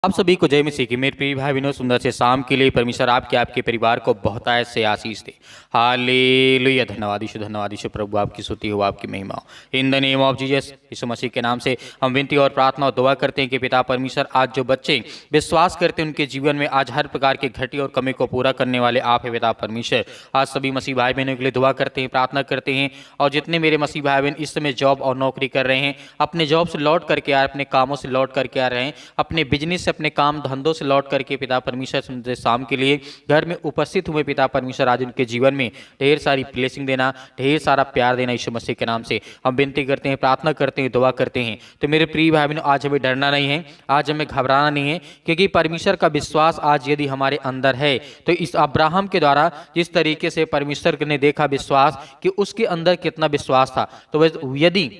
आप सभी को जय मसीह की। मेरे प्रिय भाई बहनों, सुंदर से शाम के लिए परमेश्वर आपके परिवार को बहुतायत से आशीष दे। हालेलुया। धन्यवाद यीशु प्रभु, आपकी स्तुति हो, आपकी महिमा हो। In the name of Jesus, Yeshu Masih के नाम से हम विनती और प्रार्थना और दुआ करते हैं कि पिता परमेश्वर, आज जो बच्चे विश्वास करते हैं उनके जीवन में आज हर प्रकार की घटी और कमी को पूरा करने वाले आप है पिता परमेश्वर। आज सभी मसीह भाई बहनों के लिए दुआ करते हैं, प्रार्थना करते हैं। और जितने मेरे मसीह भाई बहन इस समय जॉब और नौकरी कर रहे हैं, अपने जॉब से लौट करके आ रहे, अपने कामों से लौट करके आ रहे हैं, अपने बिजनेस अपने काम धंधों से लौट करके पिता परमेश्वर शाम के लिए घर में उपस्थित हुए पिता परमेश्वर, आज उनके जीवन में ढेर सारी ब्लेसिंग देना, ढेर सारा प्यार देना यीशु मसीह के नाम से हम विनती करते हैं, प्रार्थना करते हैं, दुआ करते हैं। तो मेरे प्रिय भाई बहनों, आज हमें डरना नहीं है, आज हमें घबराना नहीं है, क्योंकि परमेश्वर का विश्वास आज यदि हमारे अंदर है तो इस अब्राहम के द्वारा जिस तरीके से परमेश्वर ने देखा विश्वास कि उसके अंदर कितना विश्वास था, तो यदि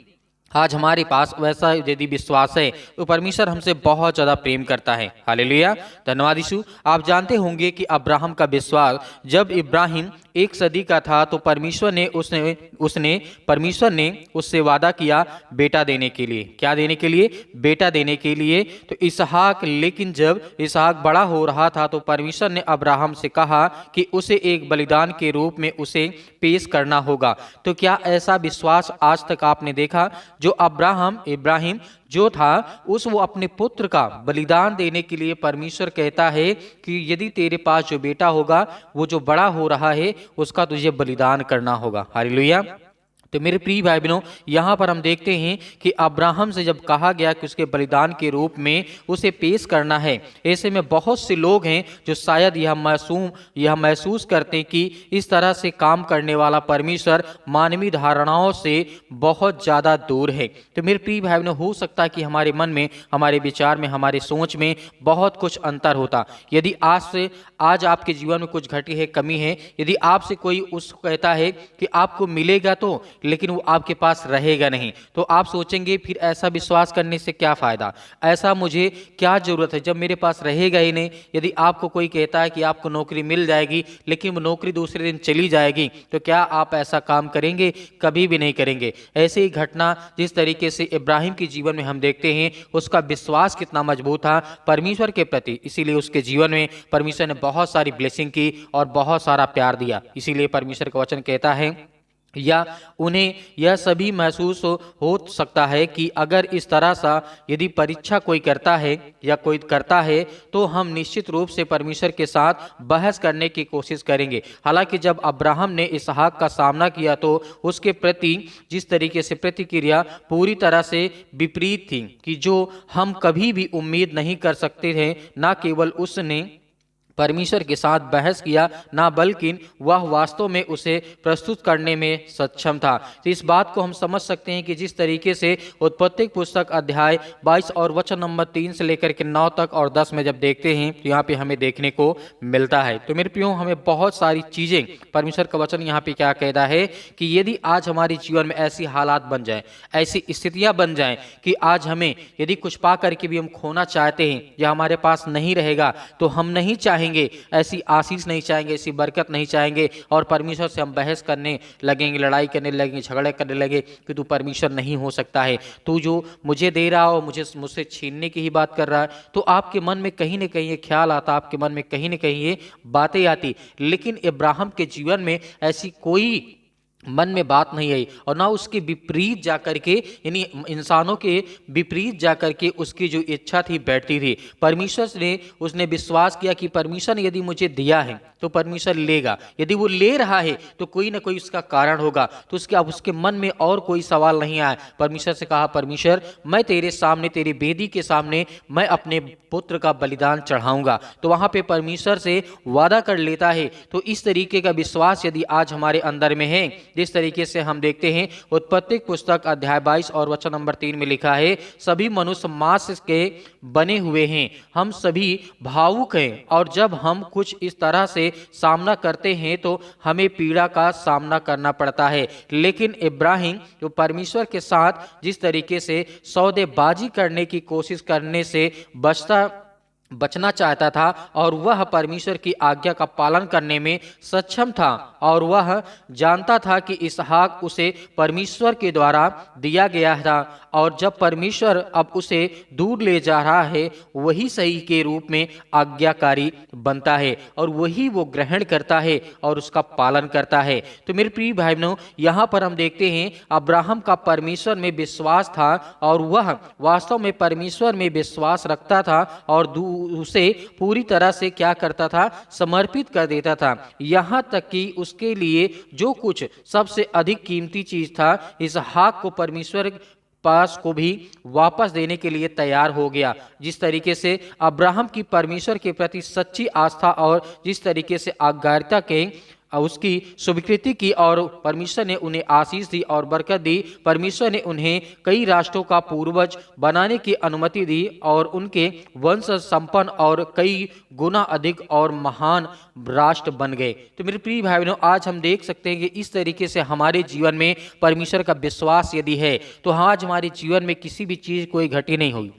आज हमारे पास वैसा यदि विश्वास है तो परमेश्वर हमसे बहुत ज़्यादा प्रेम करता है। हालेलुया, धन्यवाद यीशु। आप जानते होंगे कि अब्राहम का विश्वास, जब इब्राहिम 1 सदी का था तो परमेश्वर ने उससे वादा किया बेटा देने के लिए। क्या देने के लिए? बेटा देने के लिए। तो इसहाक, लेकिन जब इसहाक बड़ा हो रहा था तो परमेश्वर ने अब्राहम से कहा कि उसे एक बलिदान के रूप में उसे पेश करना होगा। तो क्या ऐसा विश्वास आज तक आपने देखा? जो इब्राहिम जो था वो अपने पुत्र का बलिदान देने के लिए परमेश्वर कहता है कि यदि तेरे पास जो बेटा होगा वो जो बड़ा हो रहा है उसका तुझे बलिदान करना होगा। हालेलुया। तो मेरे प्रिय भाई बहनों, यहाँ पर हम देखते हैं कि अब्राहम से जब कहा गया कि उसके बलिदान के रूप में उसे पेश करना है, ऐसे में बहुत से लोग हैं जो शायद यह महसूस करते हैं कि इस तरह से काम करने वाला परमेश्वर मानवीय धारणाओं से बहुत ज़्यादा दूर है। तो मेरे प्रिय भाई बहनों, हो सकता है कि हमारे मन में, हमारे विचार में, हमारे सोच में बहुत कुछ अंतर होता। यदि आज आपके जीवन में कुछ घटी है, कमी है, यदि आपसे कोई उसको कहता है कि आपको मिलेगा तो, लेकिन वो आपके पास रहेगा नहीं, तो आप सोचेंगे फिर ऐसा विश्वास करने से क्या फ़ायदा, ऐसा मुझे क्या ज़रूरत है जब मेरे पास रहेगा ही नहीं। यदि आपको कोई कहता है कि आपको नौकरी मिल जाएगी लेकिन वो नौकरी दूसरे दिन चली जाएगी, तो क्या आप ऐसा काम करेंगे? कभी भी नहीं करेंगे। ऐसे ही घटना जिस तरीके से इब्राहिम के जीवन में हम देखते हैं, उसका विश्वास कितना मजबूत था परमेश्वर के प्रति, इसीलिए उसके जीवन में परमेश्वर ने बहुत सारी ब्लेसिंग की और बहुत सारा प्यार दिया। इसीलिए परमेश्वर का वचन कहता है, या उन्हें यह सभी महसूस हो सकता है कि अगर इस तरह सा यदि परीक्षा कोई करता है या कोई करता है तो हम निश्चित रूप से परमेश्वर के साथ बहस करने की कोशिश करेंगे। हालांकि जब अब्राहम ने इसहाक का सामना किया तो उसके प्रति जिस तरीके से प्रतिक्रिया पूरी तरह से विपरीत थी कि जो हम कभी भी उम्मीद नहीं कर सकते थे। न केवल उसने परमेश्वर के साथ बहस किया, ना बल्कि वह वास्तव में उसे प्रस्तुत करने में सक्षम था। तो इस बात को हम समझ सकते हैं कि जिस तरीके से उत्पत्ति पुस्तक अध्याय 22 और वचन नंबर 3 से लेकर के 9 तक और 10 में जब देखते हैं तो यहाँ पे हमें देखने को मिलता है। तो मेरे प्रियो, हमें बहुत सारी चीज़ें, परमेश्वर का वचन यहाँ पे क्या कहता है कि यदि आज हमारे जीवन में ऐसी हालात बन जाए, ऐसी स्थितियाँ बन जाएं कि आज हमें यदि कुछ पा करके भी हम खोना चाहते हैं या हमारे पास नहीं रहेगा, तो हम नहीं चाहेंगे, ऐसी आशीष नहीं चाहेंगे, ऐसी बरकत नहीं चाहेंगे और परमेश्वर से हम बहस करने लगेंगे, लड़ाई करने लगेंगे, झगड़े करने लगे कि तू परमेश्वर नहीं हो सकता है, तू जो मुझे दे रहा हो मुझसे छीनने की ही बात कर रहा है। तो आपके मन में कहीं ना कहीं ये ख्याल आता, आपके मन में कहीं ना कहीं ये बातें आती। लेकिन इब्राहिम के जीवन में ऐसी कोई मन में बात नहीं आई और ना उसके विपरीत जाकर के, यानी इंसानों के विपरीत जाकर के उसकी जो इच्छा थी बैठती थी। परमेश्वर ने, उसने विश्वास किया कि परमेश्वर ने यदि मुझे दिया है तो परमेश्वर लेगा, यदि वो ले रहा है तो कोई ना कोई उसका कारण होगा। तो उसके मन में और कोई सवाल नहीं आया। परमेश्वर से कहा, परमेश्वर मैं तेरे सामने, तेरी वेदी के सामने मैं अपने पुत्र का बलिदान चढ़ाऊंगा। तो वहाँ पे परमेश्वर से वादा कर लेता है। तो इस तरीके का विश्वास यदि आज हमारे अंदर में है, जिस तरीके से हम देखते हैं उत्पत्ति पुस्तक अध्याय 22 और वचन नंबर 3 में लिखा है, सभी मनुष्य मांस के बने हुए हैं, हम सभी भावुक हैं और जब हम कुछ इस तरह से सामना करते हैं तो हमें पीड़ा का सामना करना पड़ता है। लेकिन इब्राहिम जो परमेश्वर के साथ जिस तरीके से सौदेबाजी करने की कोशिश करने से बचता बचना चाहता था और वह परमेश्वर की आज्ञा का पालन करने में सक्षम था और वह जानता था कि इसहाक उसे परमेश्वर के द्वारा दिया गया था और जब परमेश्वर अब उसे दूर ले जा रहा है वही सही के रूप में आज्ञाकारी बनता है और वही वो ग्रहण करता है और उसका पालन करता है। तो मेरे प्रिय भाई बहनों, यहाँ पर हम देखते हैं अब्राहम का परमेश्वर में विश्वास था और वह वास्तव में परमेश्वर में विश्वास रखता था और उसे पूरी तरह से क्या करता था, समर्पित कर देता था। यहाँ तक कि उसके लिए जो कुछ सबसे अधिक कीमती चीज था इसहाक को परमेश्वर पास को भी वापस देने के लिए तैयार हो गया। जिस तरीके से अब्राहम की परमेश्वर के प्रति सच्ची आस्था और जिस तरीके से आज्ञाकारिता के उसकी स्वीकृति की और परमेश्वर ने उन्हें आशीष दी और बरकत दी। परमेश्वर ने उन्हें कई राष्ट्रों का पूर्वज बनाने की अनुमति दी और उनके वंश संपन्न और कई गुना अधिक और महान राष्ट्र बन गए। तो मेरे प्रिय भाई बहनों, आज हम देख सकते हैं कि इस तरीके से हमारे जीवन में परमेश्वर का विश्वास यदि है तो आज हमारे जीवन में किसी भी चीज कोई घटी नहीं होगी,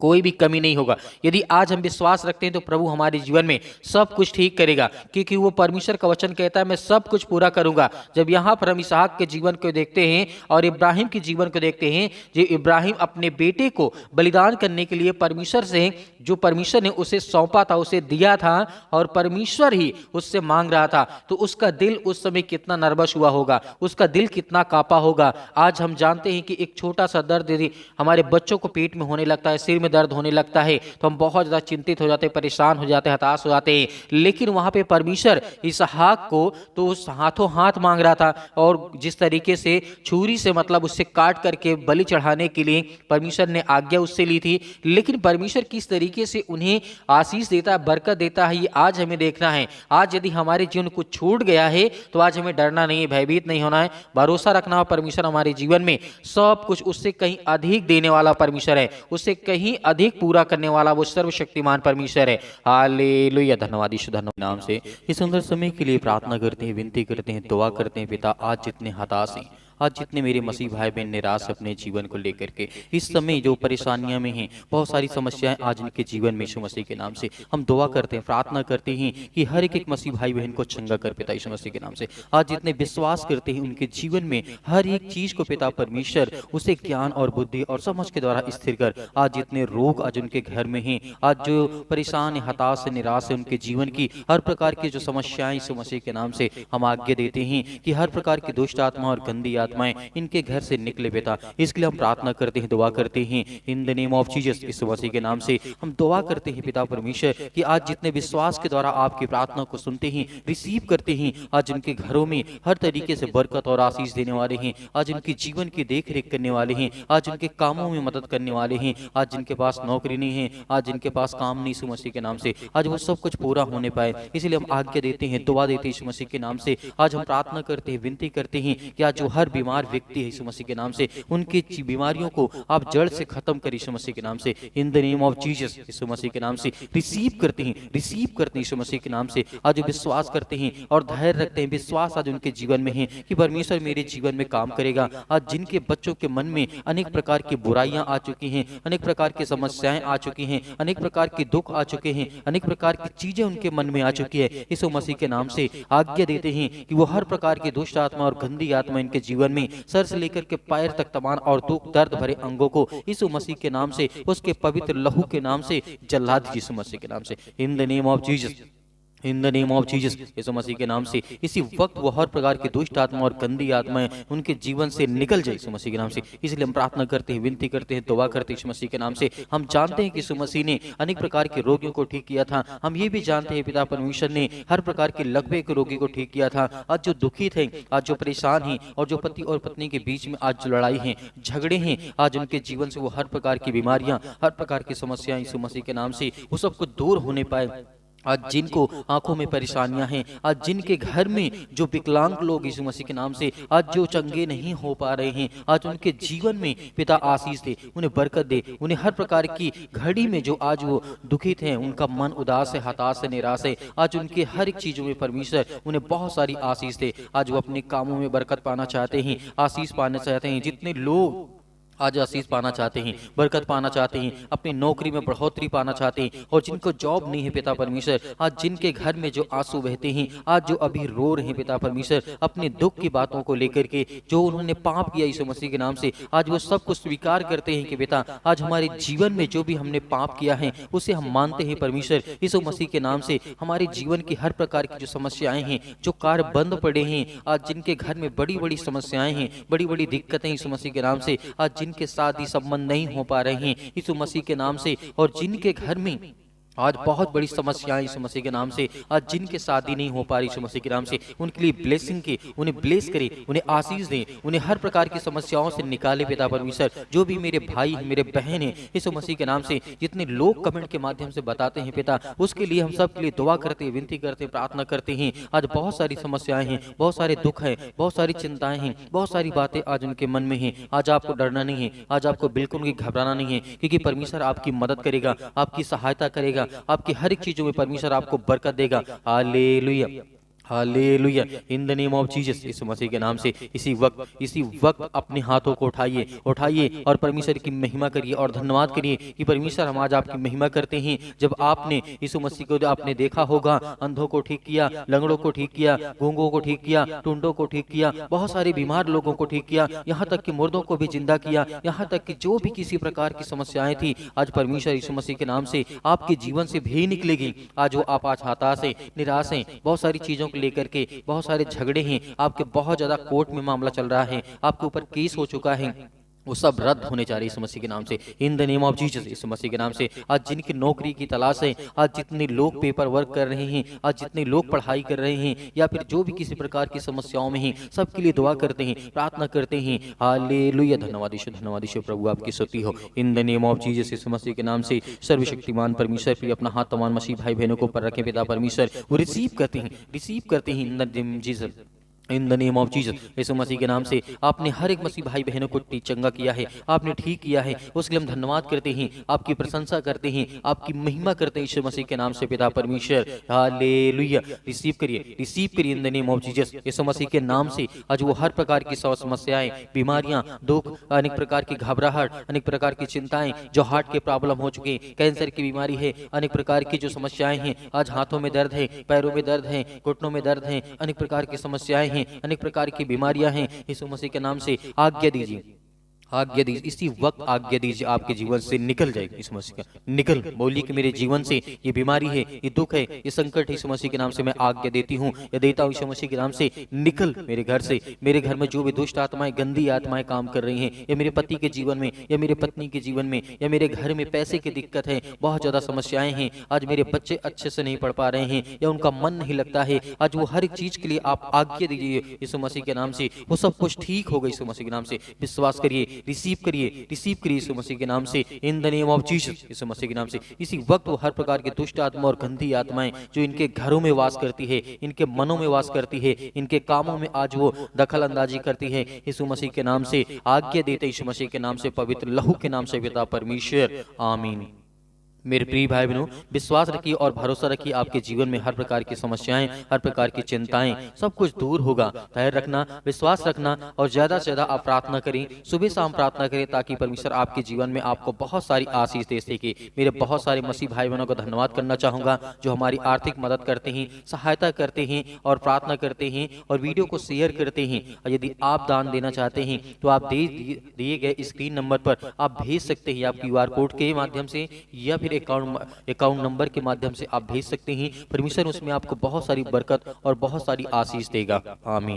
कोई भी कमी नहीं होगा। यदि आज हम विश्वास रखते हैं तो प्रभु हमारे जीवन में सब कुछ ठीक करेगा, क्योंकि वो परमेश्वर का वचन कहता है मैं सब कुछ पूरा करूंगा। जब यहाँ पर हम इसहाक के जीवन को देखते हैं और इब्राहिम के जीवन को देखते हैं, जो इब्राहिम अपने बेटे को बलिदान करने के लिए परमेश्वर से, जो परमेश्वर ने उसे सौंपा था, उसे दिया था और परमेश्वर ही उससे मांग रहा था, तो उसका दिल उस समय कितना नर्वस हुआ होगा, उसका दिल कितना कांपा होगा। आज हम जानते हैं कि एक छोटा सा दर्द यदि हमारे बच्चों को पेट में होने लगता है, सिर में दर्द होने लगता है, तो हम बहुत ज्यादा चिंतित हो जाते हैं, परेशान हो जाते हैं, हताश हो जाते हैं। लेकिन वहां पे परमेश्वर इसहाक को तो उस हाथों हाथ मांग रहा था और जिस तरीके से छुरी से मतलब उससे काट करके बलि चढ़ाने के लिए परमेश्वर ने आज्ञा उससे ली थी। लेकिन परमेश्वर किस तरीके से उन्हें आशीष देता है, बरकत देता है, ये आज हमें देखना है। आज यदि हमारे जीवन कुछ छूट गया है तो आज हमें डरना नहीं है, भयभीत नहीं होना है, भरोसा रखना है। परमेश्वर हमारे जीवन में सब कुछ उससे कहीं अधिक देने वाला परमेश्वर है, उससे कहीं अधिक पूरा करने वाला वो सर्वशक्तिमान परमेश्वर है। हालेलुया, धन्यवाद यीशु, धन्यवाद नाम से इस सुंदर समय के लिए प्रार्थना करते हैं, विनती करते हैं, दुआ करते हैं। पिता, आज जितने हताश हैं, आज जितने मेरे मसीह भाई बहन निराश अपने जीवन को लेकर के इस समय जो परेशानियां में हैं, बहुत सारी समस्याएं आज इनके जीवन में यीशु मसीह के नाम से हम दुआ करते हैं, प्रार्थना करते हैं कि हर एक मसीह भाई बहन को चंगा कर पिता यीशु मसीह के नाम से। आज जितने विश्वास करते हैं उनके जीवन में हर एक चीज को पिता परमेश्वर उसे ज्ञान और बुद्धि और समझ के द्वारा स्थिर कर। आज जितने रोग आज उनके घर में हैं, आज जो परेशान है, हताश है, निराश है, उनके जीवन की हर प्रकार की जो समस्याएं यीशु मसीह के नाम से हम आज्ञा देते हैं कि हर प्रकार की दुष्ट आत्मा और गंदी आत्माएं इनके घर से निकले पिता। इसके लिए हम प्रार्थना करते हैं, दुआ करते हैं in the name of Jesus, Yeshu Masih के नाम से हम दुआ करते हैं पिता परमेश्वर कि आज जितने विश्वास के द्वारा आपकी प्रार्थना को सुनते हैं, रिसीव करते हैं, आज उनके घरों में हर तरीके से बरकत और आशीष देने वाले हैं, आज उनके जीवन की देख रेख करने वाले हैं, आज उनके कामों में मदद करने वाले हैं। आज जिनके पास नौकरी नहीं है, आज जिनके पास काम नहीं, यीशु मसीह के नाम से आज वो सब कुछ पूरा होने पाए। इसलिए हम आज्ञा देते हैं, दुआ देते हैं यीशु मसीह के नाम से। आज हम प्रार्थना करते हैं, विनती करते हैं कि आज जो हर बीमार व्यक्ति है यीशु मसीह के नाम से उनकी बीमारियों को आप जड़ से खत्म कर यीशु मसीह के नाम से, in the name of Jesus, Yeshu Masih के नाम से रिसीव करते हैं, रिसीव करते हैं यीशु मसीह के नाम से। आज विश्वास करते हैं और धैर्य रखते हैं, विश्वास आज उनके जीवन में है कि परमेश्वर मेरे जीवन में काम करेगा। आज जिनके बच्चों के मन में अनेक प्रकार की बुराइयां आ चुकी हैं, अनेक प्रकार की समस्याएं आ चुकी हैं, अनेक प्रकार के दुख आ चुके हैं, अनेक प्रकार की चीजें उनके मन में आ चुकी है, यीशु मसीह के नाम से आज्ञा देते हैं कि वो हर प्रकार की दुष्ट आत्मा और गंदी आत्मा इनके जीवन में सर से लेकर के पैर तक तमाम और दुख दर्द भरे अंगों को यीशु मसीह के नाम से, उसके पवित्र लहू के नाम से जला दीजिए यीशु मसीह के नाम से, in the name of Jesus, in the name of Jesus, Yeshu Masih के नाम से। इसी वक्त वो हर प्रकार की दुष्ट आत्मा और गंदी आत्माएं उनके जीवन से निकल जाए यीशु मसीह के नाम से। इसलिए हम प्रार्थना करते हैं, विनती करते हैं, दुआ करते हैं यीशु मसीह के नाम से। हम जानते हैं कि यीशु मसीह ने अनेक प्रकार के रोगियों को ठीक किया था। हम ये भी जानते हैं पिता परमेश्वर ने हर प्रकार के लकवे के रोगी को ठीक किया था। आज जो दुखी थे, आज जो परेशान हैं और जो पति और पत्नी के बीच में आज जो लड़ाई है, झगड़े हैं, आज उनके जीवन से वो हर प्रकार की बीमारियां, हर प्रकार की समस्याएं यीशु मसीह के नाम से वो सब कुछ दूर होने पाए। आज जिनको आंखों में परेशानियां हैं, आज जिनके घर में जो विकलांग लोग यीशु मसीह के नाम से आज जो चंगे नहीं हो पा रहे हैं, आज उनके जीवन में पिता आशीष दे, उन्हें बरकत दे। उन्हें हर प्रकार की घड़ी में जो आज वो दुखित हैं, उनका मन उदास है, हताश है, निराश है, आज उनके हर एक चीजों में परमेश्वर उन्हें बहुत सारी आशीष दे। आज वो अपने कामों में बरकत पाना चाहते हैं, आशीष पाना चाहते हैं। जितने लोग आज आशीष पाना चाहते हैं, बरकत पाना चाहते हैं, अपनी नौकरी में बढ़ोतरी पाना चाहते हैं, और जिनको जॉब नहीं है पिता परमेश्वर, आज जिनके घर में जो आंसू बहते हैं, आज जो अभी रो रहे हैं पिता परमेश्वर, अपने दुख की बातों को लेकर के, जो उन्होंने पाप किया यीशु मसीह के नाम से, आज वो सब कुछ स्वीकार करते हैं कि बेटा आज हमारे जीवन में जो भी हमने पाप किया है उसे हम मानते हैं परमेश्वर यीशु मसीह के नाम से। हमारे जीवन की हर प्रकार की जो समस्याएं हैं, जो कार्य बंद पड़े हैं, आज जिनके घर में बड़ी बड़ी समस्याएं हैं, बड़ी बड़ी दिक्कतें यीशु मसीह के नाम से, आज जिनके शादी संबंध नहीं हो पा रहे हैं यीशु मसीह के नाम से, और जिनके घर में आज बहुत बड़ी समस्याएं यीशु मसीह के नाम से, आज जिनके शादी नहीं हो पा रही यीशु मसीह के नाम से, उनके लिए ब्लेसिंग के, उन्हें ब्लेस करे, उन्हें आशीष दें, उन्हें हर प्रकार की समस्याओं से निकाले पिता परमेश्वर। जो भी मेरे भाई हैं, मेरे बहन हैं यीशु मसीह के नाम से, जितने लोग कमेंट के माध्यम से बताते हैं पिता, उसके लिए हम सब के लिए दुआ करते हैं, विनती करते हैं, प्रार्थना करते हैं। आज बहुत सारी समस्याएं हैं, बहुत सारे दुख हैं, बहुत सारी चिंताएं हैं, बहुत सारी बातें आज उनके मन में हैं। आज आपको डरना नहीं है, आज आपको बिल्कुल भी घबराना नहीं है, क्योंकि परमेश्वर आपकी मदद करेगा, आपकी सहायता करेगा, आपकी हर एक चीजों में परमेश्वर आपको बरकत देगा। Hallelujah, hallelujah, in the name of Jesus, Yeshu Masih के नाम से इसी वक्त अपने हाथों को उठाइए और परमेश्वर की महिमा करिए और धन्यवाद करिए कि परमेश्वर हम आज आपकी महिमा करते हैं। जब आपने यीशु मसीह को आपने देखा होगा, अंधों को ठीक किया, लंगड़ों को ठीक किया, गूंगों को ठीक किया, टुंडों को ठीक किया, बहुत सारे बीमार लोगों को ठीक किया, यहाँ तक कि मुर्दों को भी जिंदा किया, यहाँ तक कि जो भी किसी प्रकार की समस्याएं थी, आज परमेश्वर यीशु मसीह के नाम से आपके जीवन से भी निकलेगी। आज वो आप आज हताश हैं, निराश हैं, बहुत सारी चीजों लेकर के, बहुत सारे झगड़े हैं, आपके बहुत ज्यादा कोर्ट में मामला चल रहा है, आपके ऊपर केस हो चुका है, वो सब रद्द होने जा रही है यीशु मसीह के नाम से, in the name of Jesus, Yeshu Masih के नाम से। आज जिनकी नौकरी की तलाश है, आज जितने लोग पेपर वर्क कर रहे हैं, आज जितने लोग पढ़ाई कर रहे हैं, या फिर जो भी किसी प्रकार की समस्याओं में हैं, सबके लिए दुआ करते हैं, प्रार्थना करते हैं। हालेलुया, धन्यवाद यीशु प्रभु आपकी स्तुति हो। In the name of Jesus, Yeshu Masih के नाम से सर्वशक्तिमान परमेश्वर फिर अपना हाथ तमाम मसीह भाई बहनों को ऊपर रखे पिता परमेश्वर, वो रिसीव करते हैं in the name Jesus, in the name of Jesus, Yeshu Masih के नाम से। आपने हर एक मसीह भाई बहनों को चंगा किया है, आपने ठीक किया है, उसके लिए हम धन्यवाद करते हैं, आपकी प्रशंसा करते हैं, आपकी महिमा करते हैं यीशु मसीह के नाम से पिता परमेश्वर। हालेलुया, रिसीव करिए in the name of Jesus, Yeshu Masih के नाम से। आज वो हर प्रकार की समस्याएं, बीमारियां, दुख, अनेक प्रकार की घबराहट, अनेक प्रकार की चिंताएं, जो हार्ट के प्रॉब्लम हो चुके, कैंसर की बीमारी है, अनेक प्रकार की जो समस्याएं हैं, आज हाथों में दर्द है, पैरों में दर्द है, घुटनों में दर्द है, अनेक प्रकार की समस्याएं हैं, अनेक प्रकार की बीमारियां हैं, यीशु मसीह के नाम से आज्ञा दीजिए, इसी वक्त आज्ञा दीजिए, आपके जीवन से निकल जाएगी यीशु मसीह का, निकल। बोलिए कि मेरे जीवन से ये बीमारी है, ये दुख है, ये संकट है, यीशु मसीह के नाम से मैं आज्ञा देती हूँ या देता हूँ, यीशु मसीह के नाम से निकल मेरे घर से। मेरे घर में जो भी दुष्ट आत्माएं, गंदी आत्माएं काम कर रही हैं, या मेरे पति के जीवन में, या मेरे पत्नी के जीवन में, या मेरे घर में पैसे की दिक्कत है, बहुत ज्यादा समस्याएं हैं, आज मेरे बच्चे अच्छे से नहीं पढ़ पा रहे हैं, या उनका मन नहीं लगता है, आज वो हर एक चीज के लिए आप आज्ञा दीजिए यीशु मसीह के नाम से, वो सब कुछ ठीक होगा यीशु मसीह के नाम से। विश्वास करिए, रिसीव करिए यीशु मसीह के नाम से, in the name of Jesus, Yeshu Masih के नाम से। इसी वक्त वो हर प्रकार के दुष्ट आत्मा और गंदी आत्माएं जो इनके घरों में वास करती है, इनके मनों में वास करती है, इनके कामों में आज वो दखल अंदाजी करती है, यीशु मसीह के नाम से आज्ञा देते यीशु मसीह के नाम से, पवित्र लहू के नाम से पिता परमेश्वर, आमीन। मेरे प्रिय भाई बहनों, विश्वास रखिए और भरोसा रखिए, आपके जीवन में हर प्रकार की समस्याएं, हर प्रकार की चिंताएं, सब कुछ दूर होगा। धैर्य रखना, विश्वास रखना, और ज्यादा से ज्यादा आप प्रार्थना करें, सुबह शाम प्रार्थना करें, ताकि परमेश्वर आपके जीवन में आपको बहुत सारी आशीष दे सके। मेरे बहुत सारे मसीह भाई बहनों का धन्यवाद करना चाहूंगा जो हमारी आर्थिक मदद करते हैं, सहायता करते हैं और प्रार्थना करते हैं और वीडियो को शेयर करते हैं। और यदि आप दान देना चाहते हैं तो आप दिए गए स्क्रीन नंबर पर आप भेज सकते हैं, आप QR कोड के माध्यम से या फिर अकाउंट नंबर के माध्यम से आप भेज सकते हैं। परमेश्वर उसमें आपको बहुत सारी बरकत और बहुत सारी आशीष देगा। आमीन।